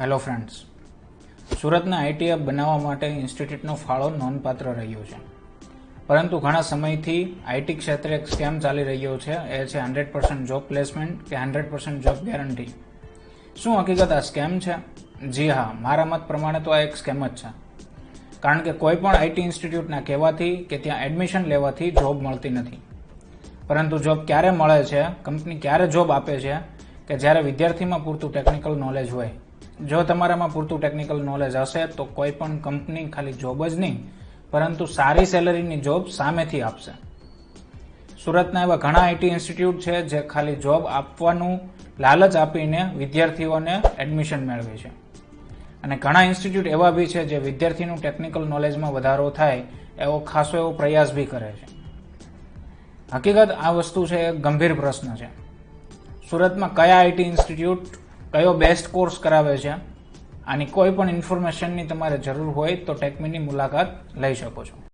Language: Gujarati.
હેલો ફ્રેન્ડ્સ, સુરતના આઈટી હબ બનાવવા માટે ઇન્સ્ટિટ્યૂટનો ફાળો નોંધપાત્ર રહ્યો છે. પરંતુ ઘણા સમયથી આઈટી ક્ષેત્રે એક સ્કેમ ચાલી રહ્યો છે. એ છે 100% જોબ પ્લેસમેન્ટ કે 100% જોબ ગેરંટી. શું હકીકત આ સ્કેમ છે? જી હા, મારા મત પ્રમાણે તો આ એક સ્કેમ જ છે. કારણ કે કોઈ પણ આઈટી ઇન્સ્ટિટ્યૂટના કહેવાથી કે ત્યાં એડમિશન લેવાથી જોબ મળતી નથી. પરંતુ જોબ ક્યારે મળે છે, કંપની ક્યારે જોબ આપે છે કે જ્યારે વિદ્યાર્થીમાં પૂરતું ટેકનિકલ નોલેજ હોય. જો તમારામાં પૂરતું ટેકનિકલ નોલેજ હશે તો કોઈ પણ કંપની ખાલી જોબ જ નહીં પરંતુ સારી સેલરીની જોબ સામેથી આપશે. સુરતના એવા ઘણા આઈટી ઇન્સ્ટિટ્યૂટ છે જે ખાલી જોબ આપવાનું લાલચ આપીને વિદ્યાર્થીઓને એડમિશન મેળવે છે. અને ઘણા ઇન્સ્ટિટ્યૂટ એવા બી છે જે વિદ્યાર્થીનું ટેકનિકલ નોલેજમાં વધારો થાય એવો ખાસો એવો પ્રયાસ બી કરે છે. હકીકત આ વસ્તુ છે એક ગંભીર પ્રશ્ન છે. સુરતમાં કયા આઈટી ઇન્સ્ટિટ્યૂટ કયો બેસ્ટ કોર્સ કરાવે છે, આની કોઈ પણ ઇન્ફોર્મેશનની તમારે જરૂર હોય તો ટેકમીની મુલાકાત લઈ શકો છો.